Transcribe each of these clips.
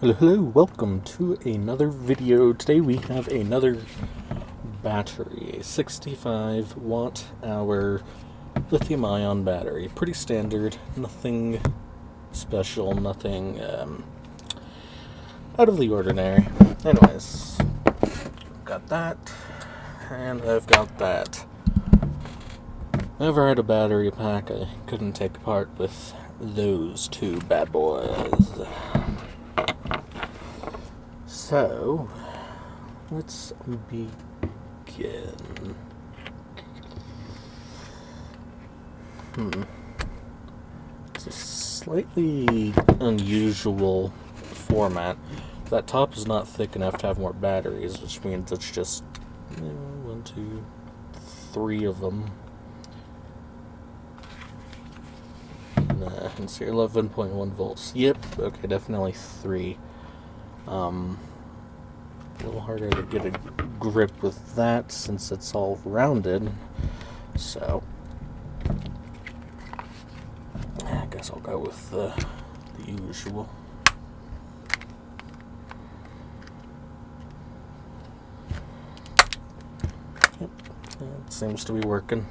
Hello, welcome to another video. Today we have another battery, a 65 watt hour lithium ion battery. Pretty standard, nothing special, nothing out of the ordinary. Anyways, got that, and I've got that. Whenever I had a battery pack I couldn't take apart with those two bad boys. So, let's begin. It's a slightly unusual format. That top is not thick enough to have more batteries, which means it's just 1, 2, 3 of them. I can see 11.1 volts. Yep, okay, definitely 3. A little harder to get a grip with that since it's all rounded. So, I guess I'll go with the usual. Yep, it seems to be working.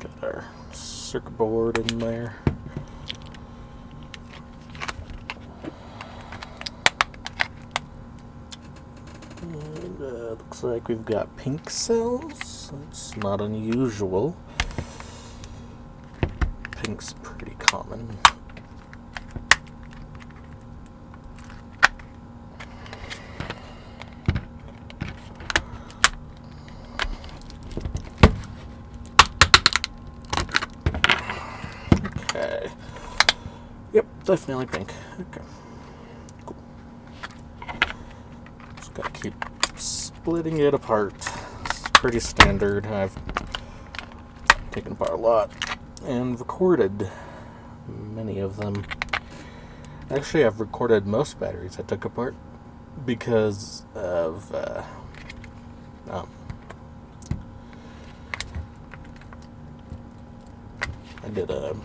Got our circuit board in there. And looks like we've got pink cells. That's not unusual. Pink's pretty common. Okay. Yep, definitely pink. Okay. Cool. Just gotta keep splitting it apart. It's pretty standard. I've taken apart a lot and recorded many of them. Actually, I've recorded most batteries I took apart because of I did a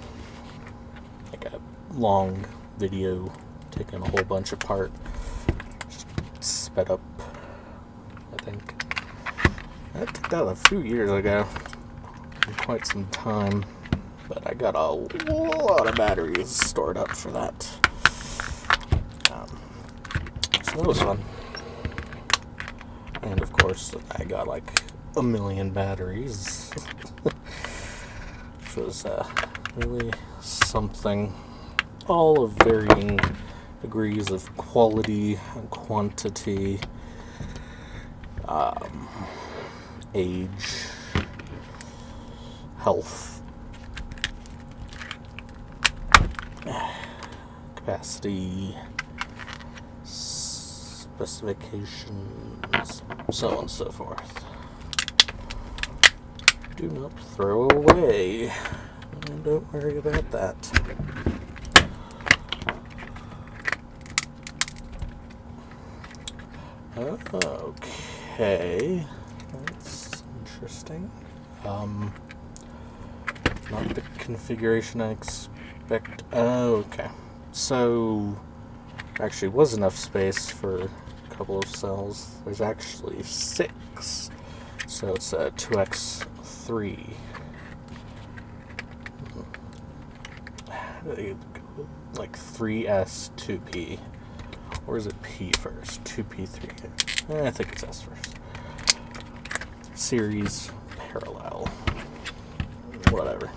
long video taking a whole bunch apart, just sped up, I think. I took that a few years ago, quite some time, but I got a lot of batteries stored up for that. So that was fun. And of course, I got like a million batteries, which was really something. All of varying degrees of quality and quantity, age, health, capacity, specifications, so on and so forth. Do not throw away. Don't worry about that. Okay, that's interesting. Not the configuration I expect. Okay, so there actually was enough space for a couple of cells. There's actually 6, so it's a 2x3. Like 3S 2P. Or is it P first? 2P3. I think it's S first. Series, parallel. Whatever.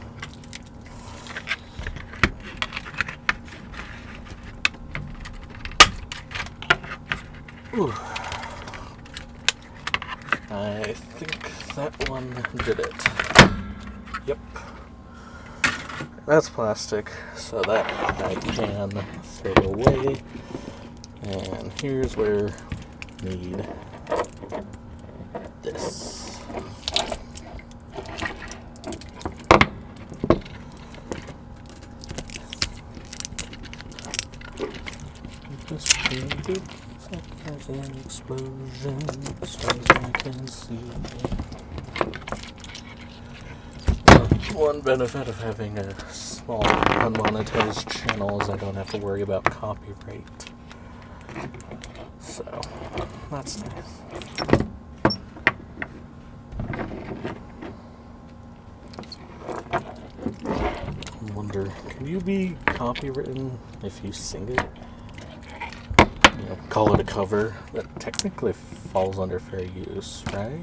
Ooh. I think that one did it. Yep. That's plastic, so that I can throw away. And here's where we need this. This There's an explosion, as far as I can see. One benefit of having a small, unmonetized channel is I don't have to worry about copyright. So, that's nice. I wonder, can you be copywritten if you sing it? You know, call it a cover. That technically falls under fair use, right?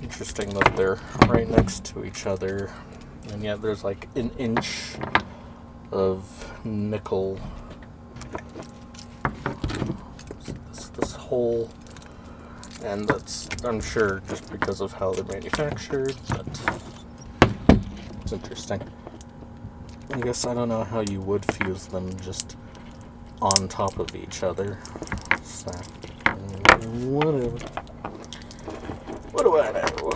Interesting that they're right next to each other, and yet there's like an inch of nickel. This hole, and that's, I'm sure, just because of how they're manufactured, but it's interesting. I guess I don't know how you would fuse them just on top of each other. So, whatever. What do I know?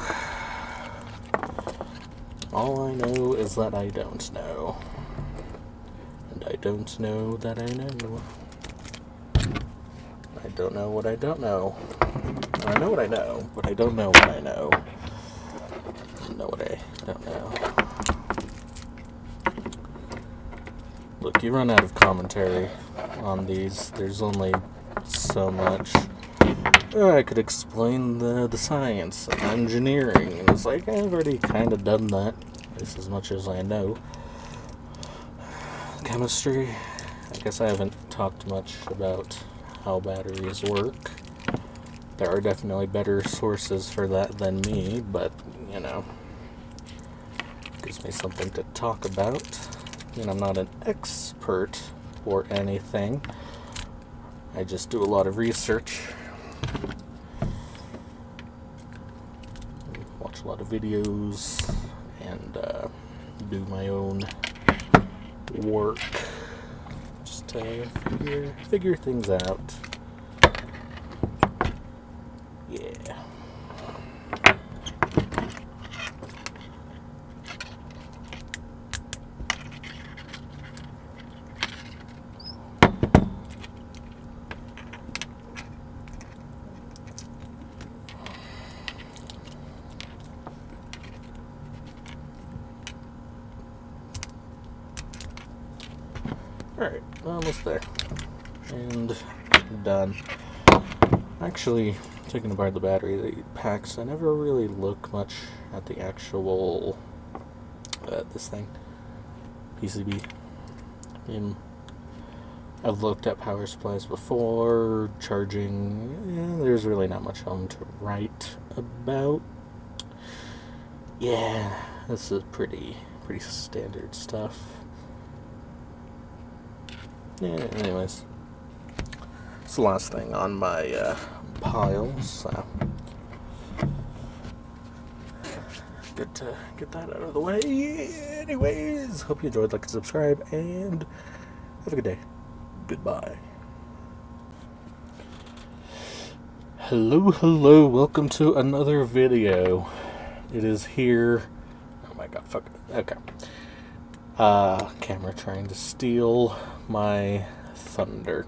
All I know is that I don't know. And I don't know that I know. I don't know what I don't know. I know what I know, but I don't know what I know. I know what I don't know. Look, you run out of commentary on these. There's only so much. I could explain the science and engineering, and it's like, I've already kind of done that. This as much as I know. Chemistry, I guess I haven't talked much about how batteries work. There are definitely better sources for that than me, but, you know, gives me something to talk about. And I'm not an expert or anything. I just do a lot of research. Watch a lot of videos and do my own work just to figure things out. Yeah. Alright, almost there. And done. Actually, taking apart the battery packs, I never really look much at the actual, this thing, PCB. I mean, I've looked at power supplies before, charging, there's really not much on to write about. Yeah, this is pretty standard stuff. Yeah, anyways, it's the last thing on my pile, so good to get that out of the way. Anyways, hope you enjoyed, like and subscribe, and have a good day. Goodbye. Hello, welcome to another video. It is here. Oh my god, fuck it. Okay. Camera trying to steal my thunder.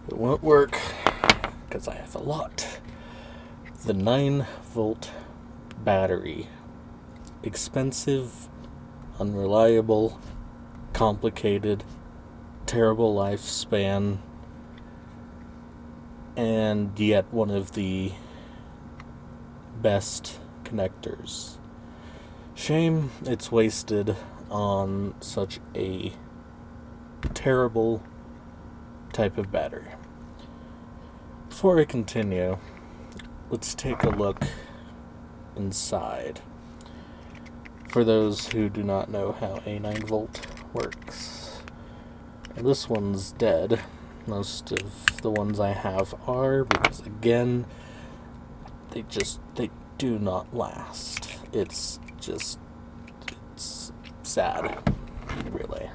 It won't work because I have a lot. The 9-volt battery. Expensive, unreliable, complicated, terrible lifespan, and yet one of the best connectors. Shame it's wasted on such a terrible type of battery. Before I continue, let's take a look inside. For those who do not know how a 9-volt works. This one's dead. Most of the ones I have are, because again, do not last. It's sad, really.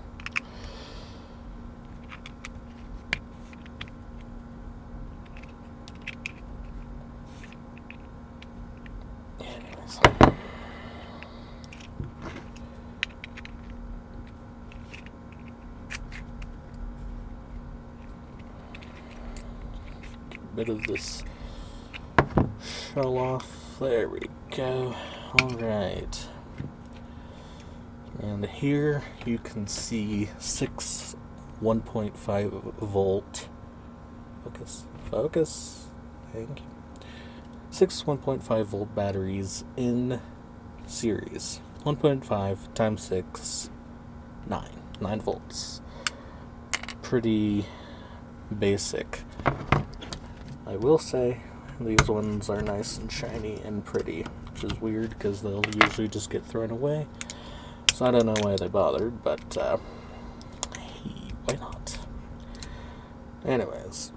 Anyways. Get rid of this shell off. There we go. Alright. And here you can see 6 1.5 volt. Focus. Thank you. 6 1.5 volt batteries in series. 1.5 times 6, 9 volts. Pretty basic. I will say these ones are nice and shiny and pretty, which is weird because they'll usually just get thrown away. So I don't know why they bothered, but hey, why not? Anyways,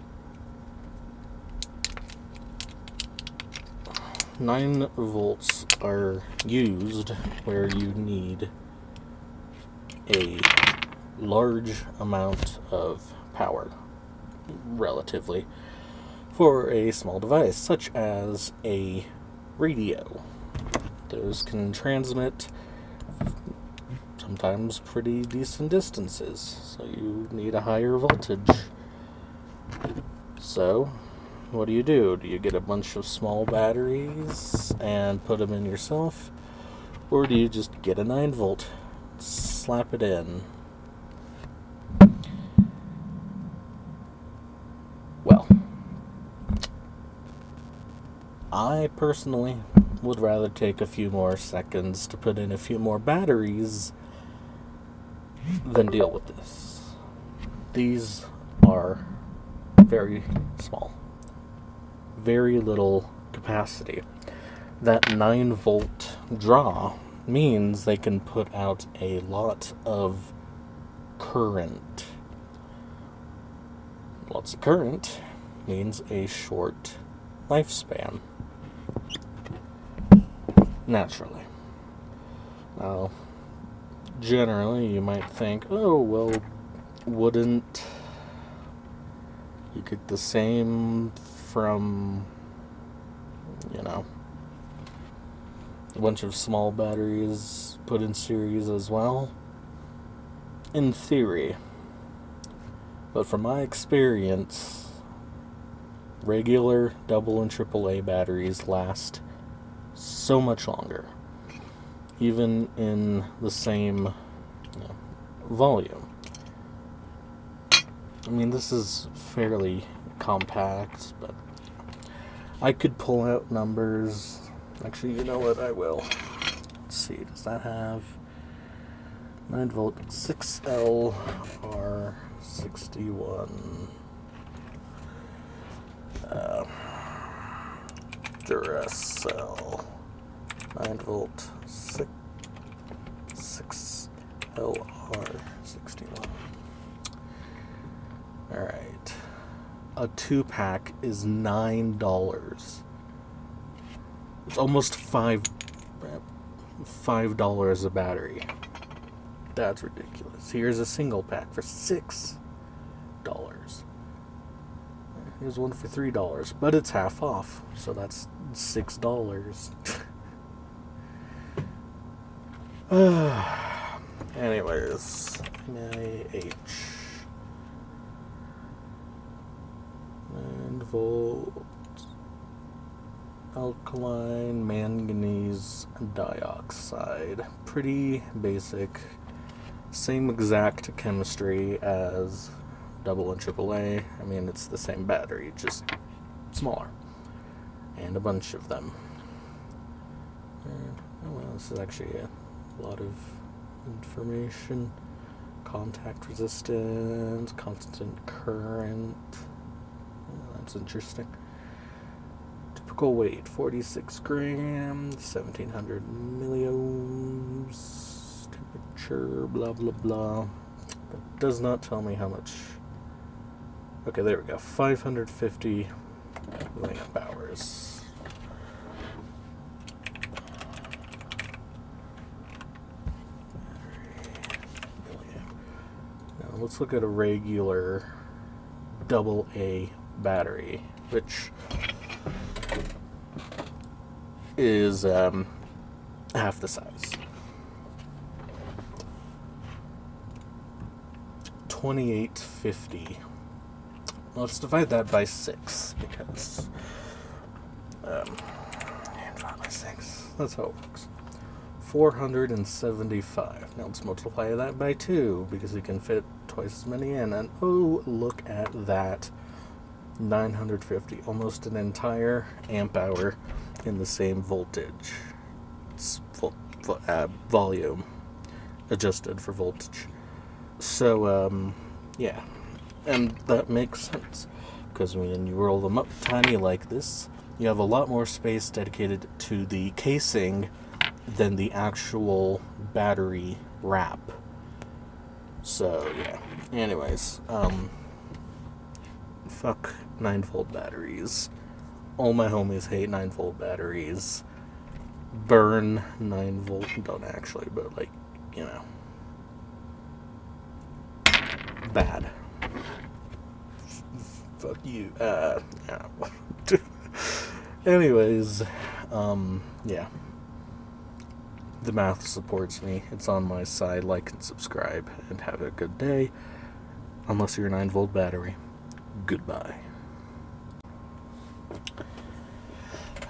9 volts are used where you need a large amount of power, relatively, for a small device, such as a radio. Those can transmit sometimes pretty decent distances, so you need a higher voltage. So, what do? Do you get a bunch of small batteries and put them in yourself? Or do you just get a 9 volt, slap it in? Well, I personally would rather take a few more seconds to put in a few more batteries than deal with this. These are very small. Very little capacity. That 9 volt draw means they can put out a lot of current. Lots of current means a short lifespan. Naturally. Now, generally you might think, oh, well, wouldn't you get the same from, a bunch of small batteries put in series as well? In theory. But from my experience, regular double and triple A batteries last so much longer, even in the same volume. I mean, this is fairly compact, but I could pull out numbers. Actually, you know what? I will. Let's see. Does that have 9 volt 6LR61? Duracell 9 volt 6LR61. Alright. A 2-pack is $9. It's almost $5 a battery. That's ridiculous. Here's a single pack for $6. Here's one for $3, but it's half off, so that's $6. Anyways, H 9 volt alkaline manganese dioxide. Pretty basic. Same exact chemistry as double and triple A. I mean, it's the same battery, just smaller. And a bunch of them. And, well, this is actually a lot of information. Contact resistance, constant current. That's interesting. Typical weight, 46 grams, 1700 milliohms. Temperature, blah, blah, blah. That does not tell me how much. Okay, there we go. 550 milliamp hours. let's look at a regular AA battery, which is half the size. 2850. Let's divide that by 6 because divide by 6. That's how it works. 475. Now let's multiply that by 2 because we can fit twice as many in. And oh, look at that. 950. Almost an entire amp hour in the same voltage. It's volume adjusted for voltage. So, yeah. And that makes sense. Because when you roll them up tiny like this, you have a lot more space dedicated to the casing than the actual battery wrap. So, yeah. Anyways, fuck 9-volt batteries. All my homies hate 9-volt batteries. Burn 9-volt. Don't actually, but, like, you know. Bad. Fuck you. Yeah. Anyways, yeah. The math supports me. It's on my side. Like and subscribe, and have a good day. Unless you're a 9-volt battery. Goodbye.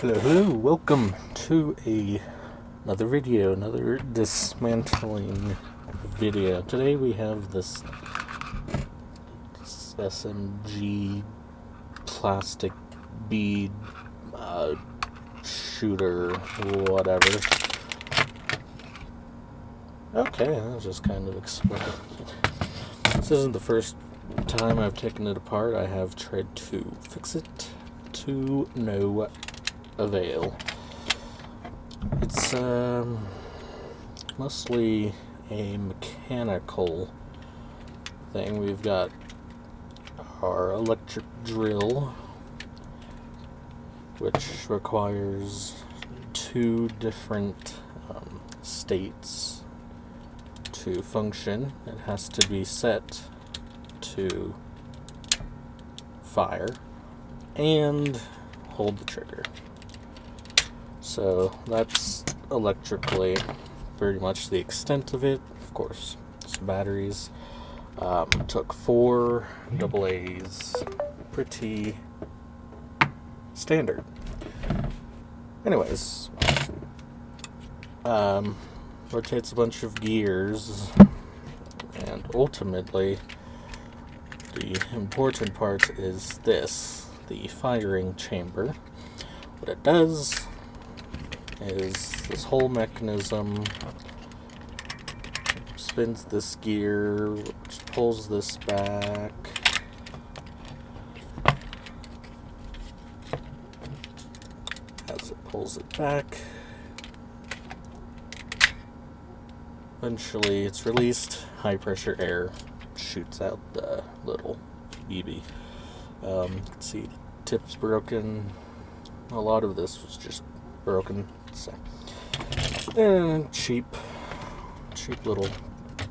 Hello. Welcome to another video, another dismantling video. Today we have this SMG plastic bead shooter, whatever. Okay, I'll just kind of explain. This isn't the first time I've taken it apart. I have tried to fix it to no avail. It's mostly a mechanical thing. We've got our electric drill, which requires 2 different states to function. It has to be set to fire and hold the trigger. So that's electrically pretty much the extent of it. Of course, some batteries. Took 4 AA's. Pretty standard. Anyways, rotates a bunch of gears, and ultimately the important part is this, the firing chamber. What it does is this whole mechanism spins this gear, which pulls this back. As it pulls it back, eventually it's released. High pressure air shoots out the little BB. You can see the tip's broken. A lot of this was just broken. So, and cheap little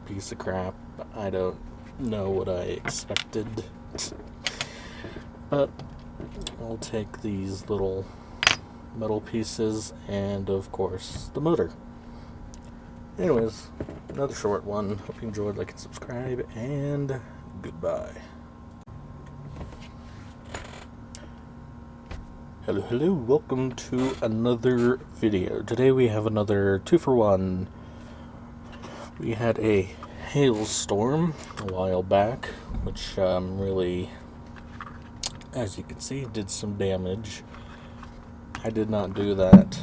piece of crap. I don't know what I expected, but I'll take these little metal pieces and of course the motor. Anyways, another short one. Hope you enjoyed. Like and subscribe, and goodbye. Hello, welcome to another video. Today we have another 2-for-1. We had a hailstorm a while back, which really, as you can see, did some damage. I did not do that.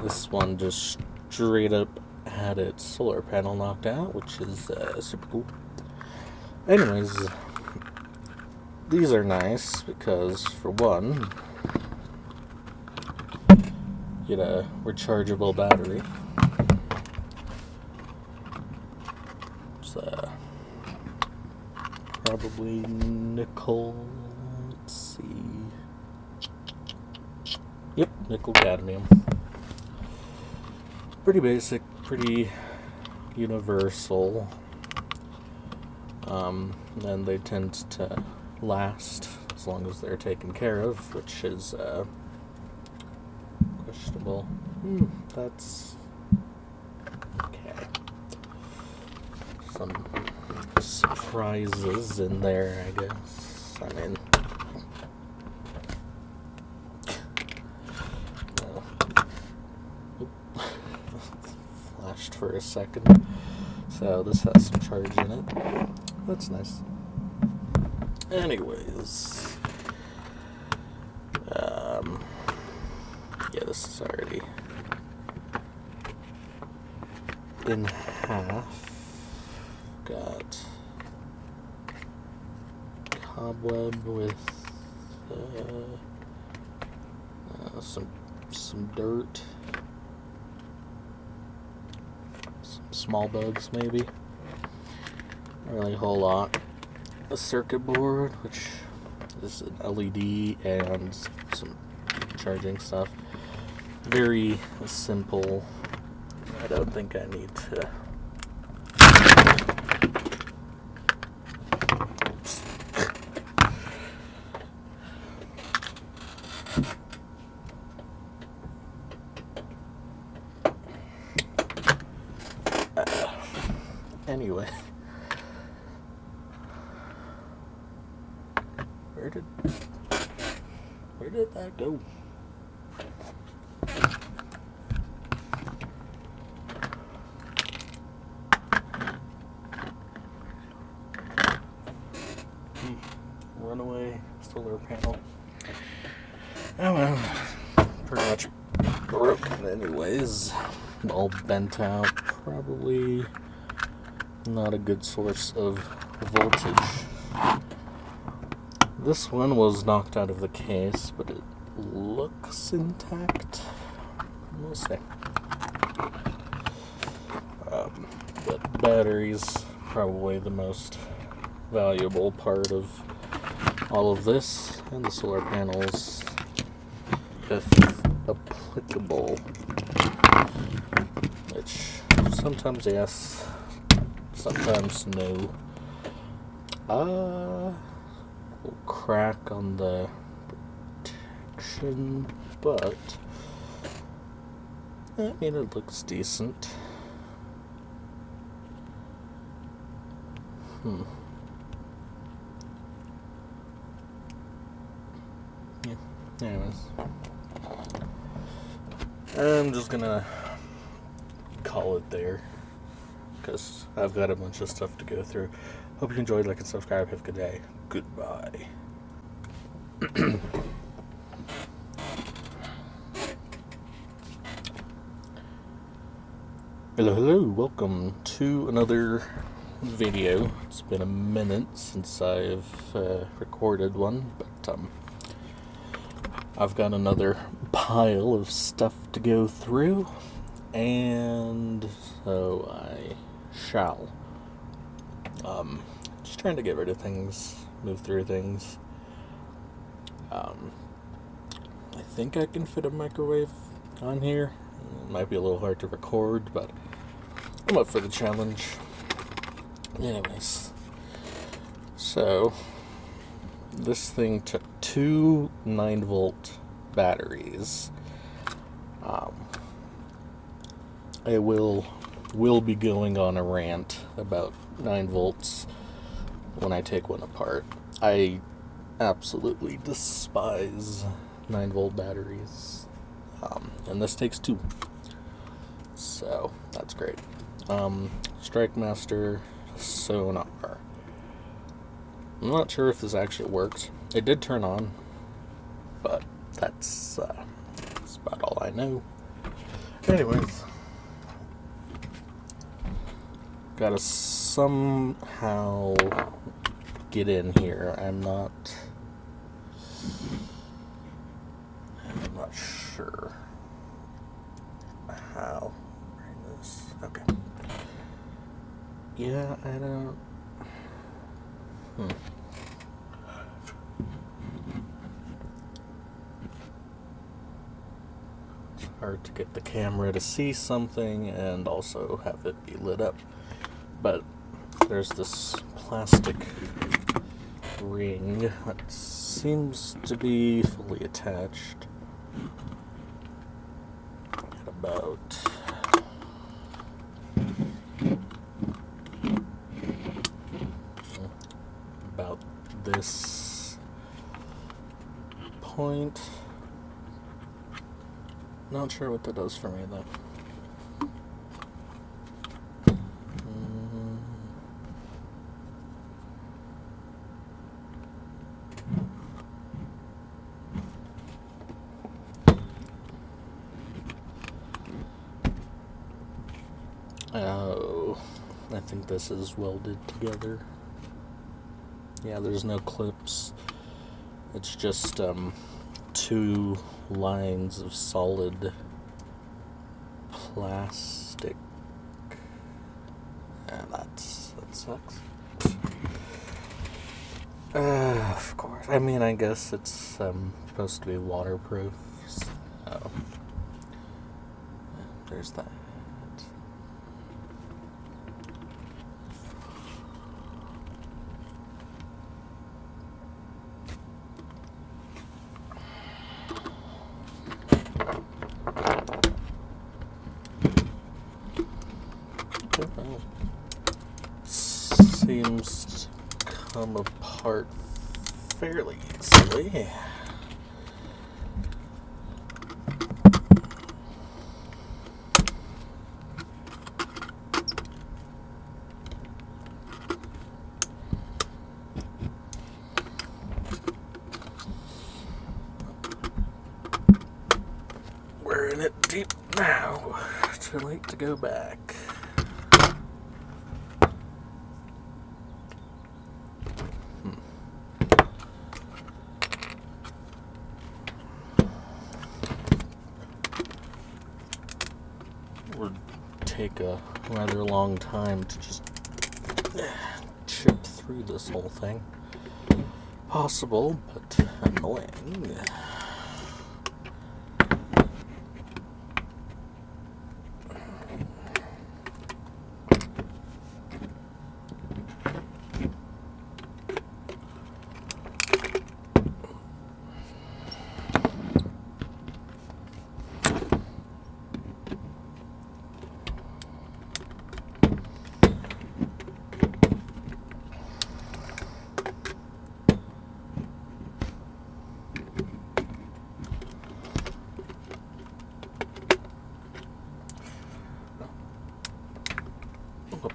This one just straight up had its solar panel knocked out, which is super cool. Anyways, these are nice because, for one, you get a rechargeable battery. It's probably nickel. Let's see. Yep, nickel cadmium. Pretty basic, pretty universal. and they tend to last as long as they're taken care of, which is questionable. That's okay. Some surprises in there, I guess. I mean, flashed for a second. So this has some charge in it. That's nice. Anyways, yeah, this is already in half. Got cobweb with some dirt, some small bugs maybe. Not really a whole lot. A circuit board, which is an LED and some charging stuff. Very simple. I don't think I need to. Anyway, where did that go? Runaway solar panel. Oh well, pretty much broken anyways. All bent out. Probably not a good source of voltage. This one was knocked out of the case, but it looks intact. We'll see. But batteries, probably the most valuable part of all of this, and the solar panels, if applicable. Which sometimes yes, sometimes no. Little crack on the protection, but I mean it looks decent. Yeah. Anyways, I'm just gonna call it there, because I've got a bunch of stuff to go through. Hope you enjoyed. Like and subscribe. Have a good day. Goodbye. Hello, welcome to another video. It's been a minute since I've recorded one, but I've got another pile of stuff to go through, and so I shall. Just trying to get rid of things, move through things. I think I can fit a microwave on here. It might be a little hard to record, but I'm up for the challenge. Anyways, so this thing took 2 9-volt batteries. I will be going on a rant about 9 volts when I take one apart. I absolutely despise 9-volt batteries, and this takes 2, so that's great. Strike-Master sonar. I'm not sure if this actually worked. It did turn on, but that's about all I know. Anyways, gotta somehow get in here. I'm not sure how. Bring this. Okay. Yeah, I don't. It's hard to get the camera to see something and also have it be lit up. But there's this plastic ring that seems to be fully attached at about this point. Not sure what that does for me though. Oh, I think this is welded together. Yeah, there's no clips. It's just two lines of solid plastic. And that sucks. Of course. I mean, I guess it's supposed to be waterproof, so there's that. Seems to come apart fairly easily. We're in it deep now. Too late to go back. Would take a rather long time to just chip through this whole thing. Possible, but annoying.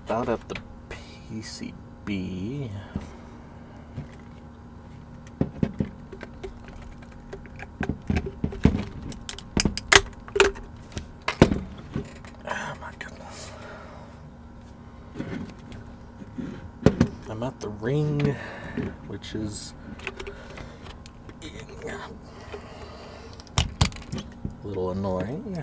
About at the PCB. Oh my goodness. I'm at the ring, which is a little annoying.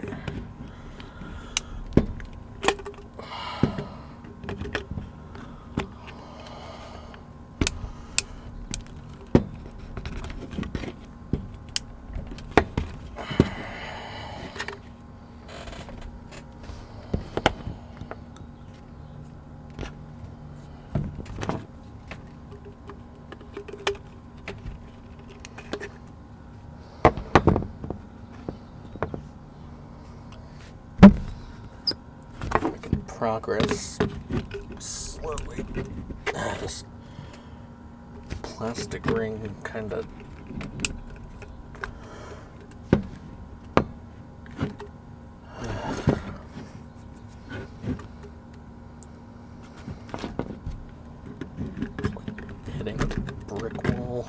Progress slowly. This plastic ring kind of hitting a brick wall.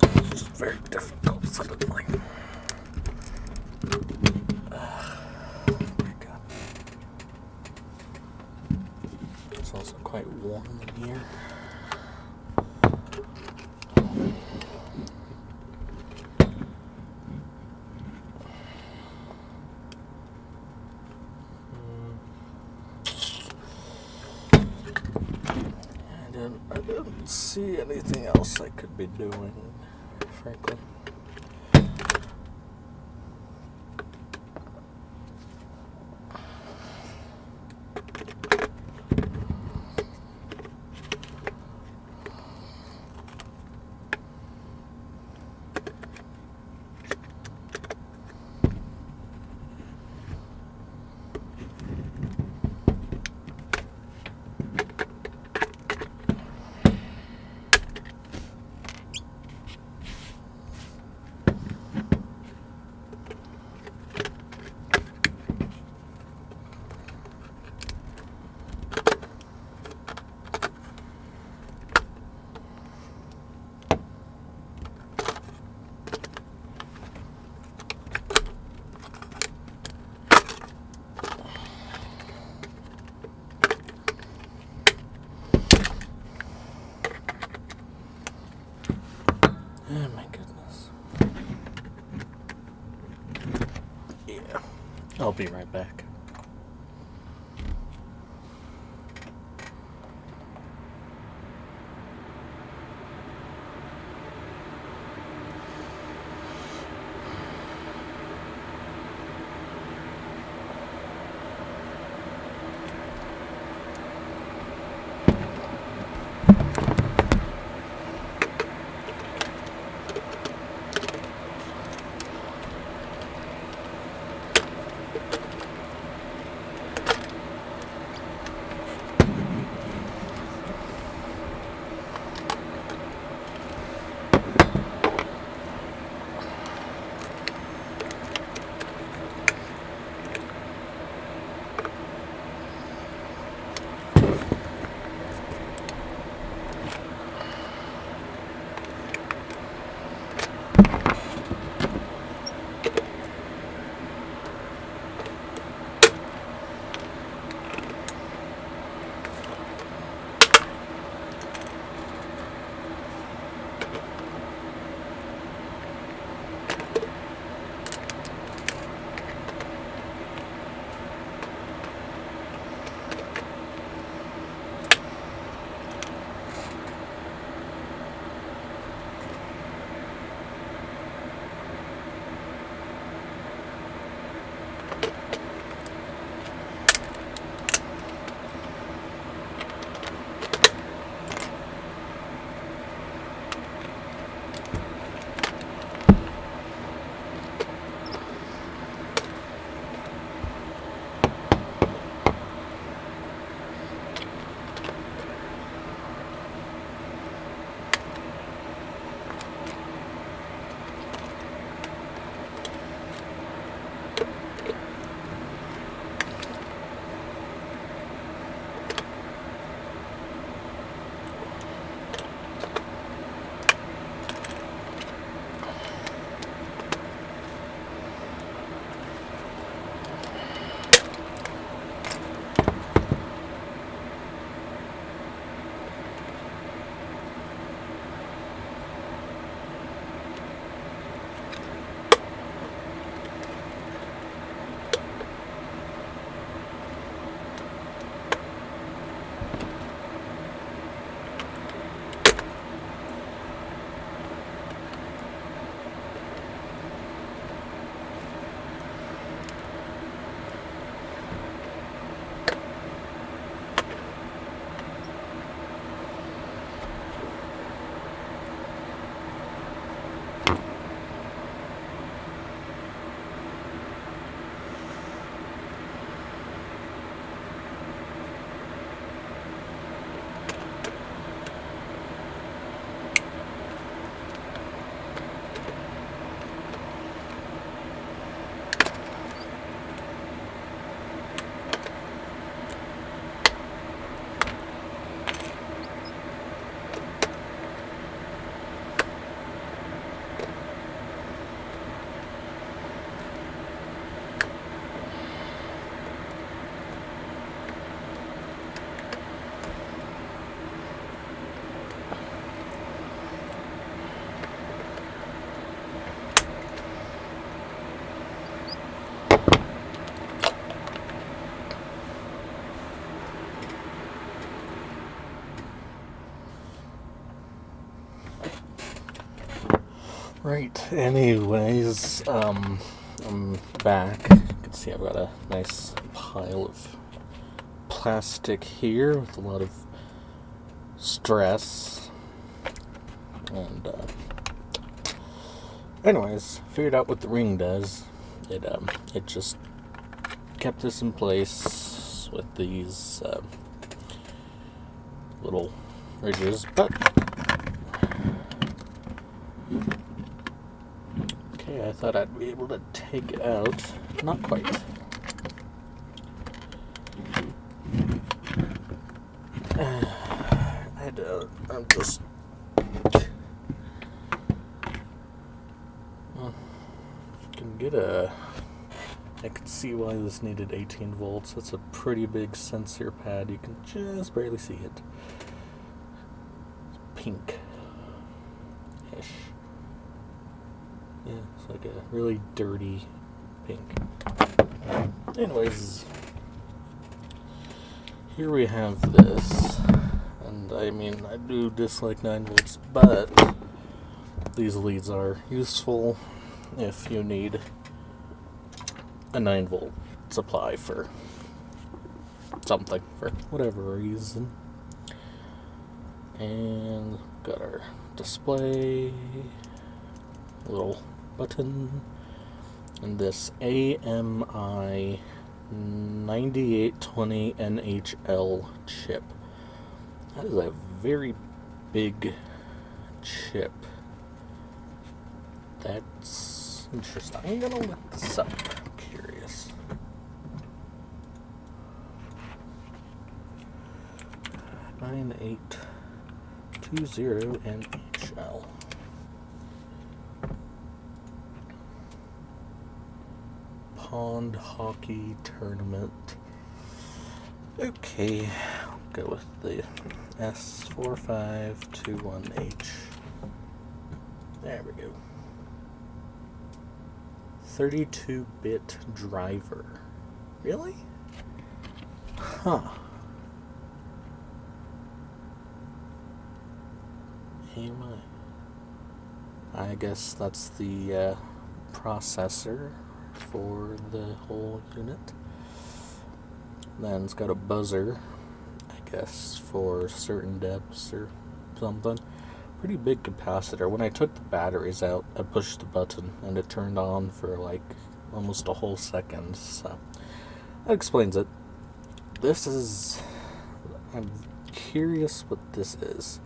It's just very difficult suddenly. It's also quite warm in here. I didn't see anything else I could be doing, frankly. I'll be right back. Right, anyways, I'm back. You can see I've got a nice pile of plastic here with a lot of stress. And, anyways, figured out what the ring does. It just kept this in place with these, little ridges, but okay, I thought I'd be able to take it out. Not quite. I'm just... Well, can get a... I can see why this needed 18 volts. It's a pretty big sensor pad. You can just barely see it. It's pink-ish. Yeah, it's like a really dirty pink. Anyways, here we have this, and I mean, I do dislike 9 volts, but these leads are useful if you need a 9 volt supply for something, for whatever reason. And got our display, little button, and this AMI 9820 NHL chip. That is a very big chip. That's interesting. I'm gonna look this up. I'm curious. $9820 NHL. Pond hockey tournament. Okay, I'll go with the S4521H. There we go. 32-bit driver. Really? Huh. AMI. I guess that's the processor for the whole unit. Then it's got a buzzer, I guess, for certain depths or something. Pretty big capacitor. When I took the batteries out, I pushed the button and it turned on for like almost a whole second, so that explains it. This is... I'm curious what this is.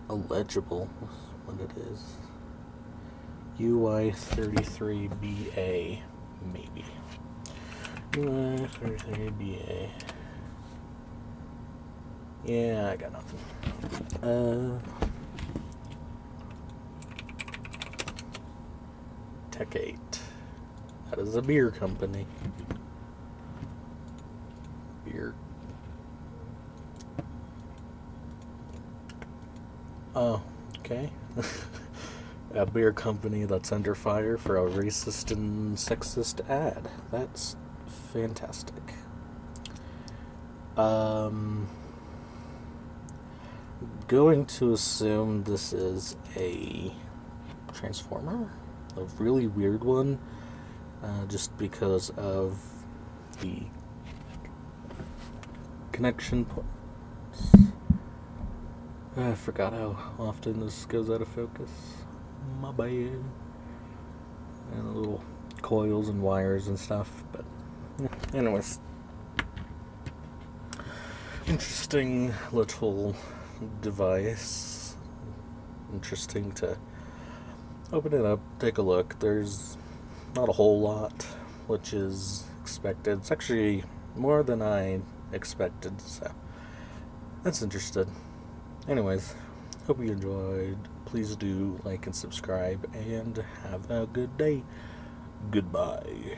Illegible is what it is. UI33BA, maybe. UI33BA. Yeah, I got nothing. Tech 8. That is a beer company. Beer. Oh, okay. A beer company that's under fire for a racist and sexist ad. That's fantastic. Going to assume this is a transformer, a really weird one, just because of the connection ports. I forgot how often this goes out of focus. My bad. And little coils and wires and stuff, but anyways. Interesting little device. Interesting to open it up, take a look. There's not a whole lot, which is expected. It's actually more than I expected, so that's interesting. Anyways, hope you enjoyed. Please do like and subscribe, and have a good day. Goodbye.